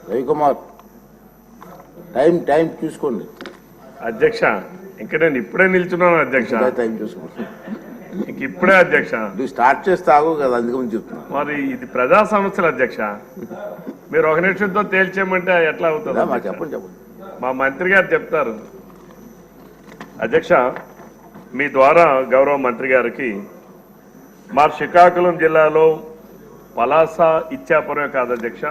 Ravikumar time చూసుకోండి అధ్యక్ష. ఇంకా నేను ఇప్పుడే నిల్చున్నాను అధ్యక్ష. టైం చూసుకోండి. ఇంక ఇప్పుడే అధ్యక్ష. నువ్వు స్టార్ట్ చేస్తావు కదా, అందుకని చెప్తున్నా. మరి ఇది ప్రజా సమస్యలు అధ్యక్ష. మీరు ఒక నిమిషంతో తేల్చేయమంటే ఎట్లా అవుతుంది? చెప్పండి. మా మంత్రి గారు చెప్తారు. అధ్యక్ష, మీ ద్వారా గౌరవ మంత్రి గారికి మా శ్రీకాకుళం జిల్లాలో పలాస ఇచ్చాపురమే కాదు అధ్యక్ష,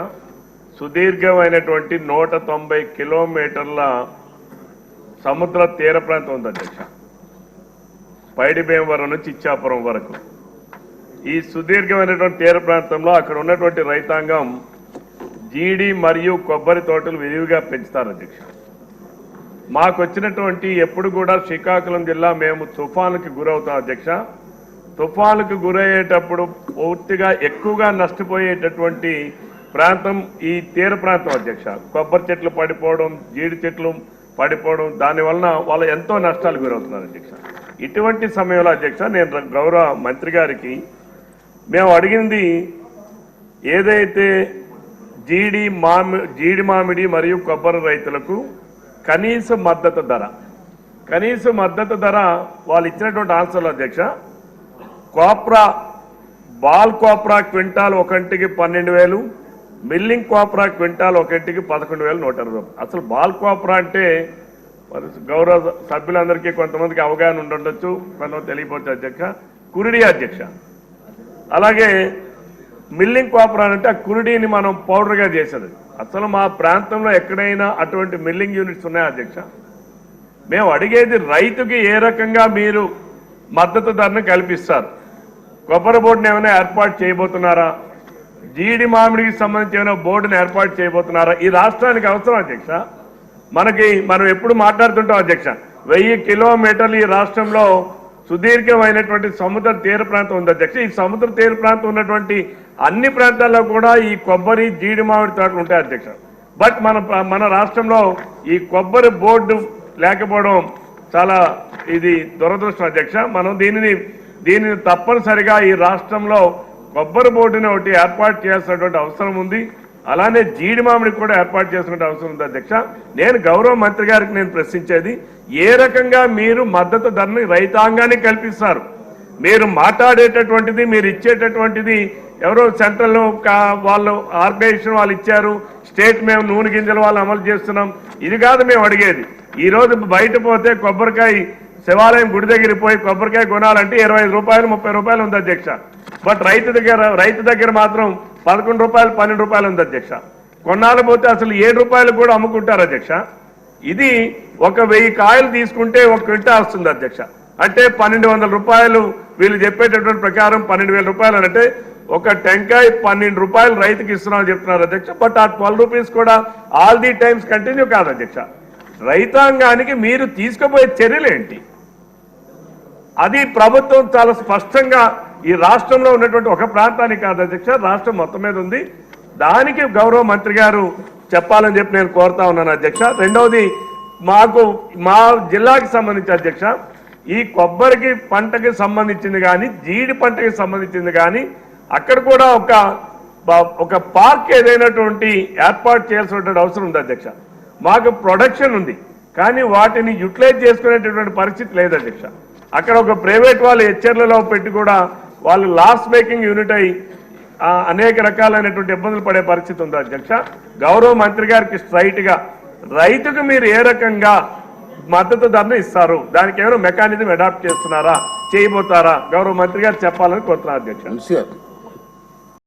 సుదీర్ఘమైనటువంటి 190 కిలోమీటర్ల సముద్ర తీర ప్రాంతం ఉంది అధ్యక్ష. పైడిభీమవరం నుంచి ఇచ్చాపురం వరకు ఈ సుదీర్ఘమైనటువంటి తీర ప్రాంతంలో అక్కడ ఉన్నటువంటి రైతాంగం జీడి మరియు కొబ్బరి తోటలు విరివిగా పెంచుతారు అధ్యక్ష. మాకు వచ్చినటువంటి ఎప్పుడు కూడా శ్రీకాకుళం జిల్లా మేము తుఫానుకి గురవుతాం అధ్యక్ష. తుఫానుకు గురయ్యేటప్పుడు పూర్తిగా ఎక్కువగా నష్టపోయేటటువంటి ప్రాంతం ఈ తీర ప్రాంతం అధ్యక్ష. కొబ్బరి చెట్లు పడిపోవడం, జీడి చెట్లు పడిపోవడం, దానివలన వాళ్ళు ఎంతో నష్టాలు గురవుతున్నారు అధ్యక్ష. ఇటువంటి సమయంలో అధ్యక్ష, నేను గౌరవ మంత్రి గారికి మేము అడిగింది ఏదైతే జీడి మామిడి మరియు కొబ్బరి రైతులకు కనీస మద్దతు ధర వాళ్ళు ఇచ్చినటువంటి ఆన్సర్లు అధ్యక్ష, ball khopra quintal ఒకంటికి 12,000, milling khopra quintal ఒకంటికి 11,120. అసలు బాల్ కోప్రా అంటే గౌరవ సభ్యులందరికీ కొంతమందికి అవగాహన ఉండొచ్చు, కొంతమంది తెలియపోవచ్చు అధ్యక్ష. కురిడి అధ్యక్ష. అలాగే మిల్లింగ్ కోప్రా అంటే ఆ కురిడిని మనం పౌడర్గా చేసేది. అసలు మా ప్రాంతంలో ఎక్కడైనా అటువంటి మిల్లింగ్ యూనిట్స్ ఉన్నాయా అధ్యక్ష? మేము అడిగేది రైతుకి ఏ రకంగా మీరు మద్దతు ధరను కల్పిస్తారు? కొబ్బరి బోర్డుని ఏమైనా ఏర్పాటు చేయబోతున్నారా? జీడి మామిడికి సంబంధించి ఏమైనా బోర్డుని ఏర్పాటు చేయబోతున్నారా? ఈ రాష్ట్రానికి అవసరం అధ్యక్ష. మనం ఎప్పుడు మాట్లాడుతుంటాం అధ్యక్ష, 1000 కిలోమీటర్లు ఈ రాష్ట్రంలో సుదీర్ఘమైనటువంటి సముద్ర తీర ప్రాంతం ఉంది అధ్యక్ష. ఈ సముద్ర తీర ప్రాంతం ఉన్నటువంటి అన్ని ప్రాంతాల్లో కూడా ఈ కొబ్బరి జీడి మామిడి తోటలు ఉంటాయి అధ్యక్ష. బట్ మన రాష్ట్రంలో ఈ కొబ్బరి బోర్డు లేకపోవడం చాలా ఇది దురదృష్టం అధ్యక్ష. మనం దీనిని తప్పనిసరిగా ఈ రాష్ట్రంలో కొబ్బరి బోర్డుని ఒకటి ఏర్పాటు చేయాల్సినటువంటి అవసరం ఉంది. అలానే జీడి మామిడికి కూడా ఏర్పాటు చేసినటువంటి అవసరం ఉంది అధ్యక్ష. నేను గౌరవ మంత్రి గారికి నేను ప్రశ్నించేది, ఏ రకంగా మీరు మద్దతు ధరని రైతాంగానికి కల్పిస్తారు? మీరు మాట్లాడేటటువంటిది, మీరు ఇచ్చేటటువంటిది ఎవరో సెంట్రల్ వాళ్ళు ఆర్గనైజేషన్ వాళ్ళు ఇచ్చారు, స్టేట్ మేము నూనె గింజల వాళ్ళు అమలు చేస్తున్నాం, ఇది కాదు మేము అడిగేది. ఈరోజు బయట పోతే కొబ్బరికాయ శివాలయం గుడి దగ్గరికి పోయి కొబ్బరికాయ కొనాలంటే 25 రూపాయలు 30 రూపాయలు ఉంది అధ్యక్ష. బట్ రైతు దగ్గర మాత్రం 11 రూపాయలు 12 రూపాయలు ఉంది అధ్యక్ష. కొన్నాళ్ళు పోతే అసలు 7 రూపాయలు కూడా అమ్ముకుంటారు అధ్యక్ష. ఇది ఒక 1000 కాయలు తీసుకుంటే 1 క్వింటా వస్తుంది అధ్యక్ష. అంటే 1200 రూపాయలు వీళ్ళు చెప్పేటటువంటి ప్రకారం 12,000 రూపాయలు అంటే ఒక టెంకాయ 12 రూపాయలు రైతుకి ఇస్తున్నామని చెప్తున్నారు అధ్యక్ష. బట్ ఆ 12 రూపీస్ కూడా ఆల్ ది టైమ్స్ కంటిన్యూ కాదు అధ్యక్ష. రైతాంగానికి మీరు తీసుకుపోయే చర్యలు ఏంటి? అది ప్రభుత్వం చాలా స్పష్టంగా ఈ రాష్ట్రంలో ఉన్నటువంటి ఒక ప్రాంతానికి కాదు అధ్యక్ష, రాష్ట్రం మొత్తం మీద ఉంది. దానికి గౌరవ మంత్రి గారు చెప్పాలని చెప్పి నేను కోరుతా ఉన్నాను అధ్యక్ష. రెండవది, మా జిల్లాకి సంబంధించి అధ్యక్ష, ఈ కొబ్బరికి పంటకి సంబంధించింది కానీ జీడి పంటకి సంబంధించింది కానీ అక్కడ కూడా ఒక పార్క్ ఏదైనటువంటి ఏర్పాటు చేయాల్సినటువంటి అవసరం ఉంది అధ్యక్ష. మాకు ప్రొడక్షన్ ఉంది కానీ వాటిని యూటిలైజ్ చేసుకునేటటువంటి పరిస్థితి లేదు అధ్యక్ష. అక్కడ ఒక ప్రైవేట్ వాళ్ళు హెచ్చర్లలో పెట్టి కూడా వాళ్ళు లాస్ మేకింగ్ యూనిట్ అయి అనేక రకాలైనటువంటి ఇబ్బందులు పడే పరిస్థితి ఉంది అధ్యక్ష. గౌరవ మంత్రి గారికి స్ట్రైట్గా రైతుకు మీరు ఏ రకంగా మద్దతు ధరను ఇస్తారు, దానికి ఏమైనా మెకానిజం అడాప్ట్ చేస్తున్నారా, చేయబోతారా? గౌరవ మంత్రి గారు చెప్పాలని కోరుతున్నారు అధ్యక్ష.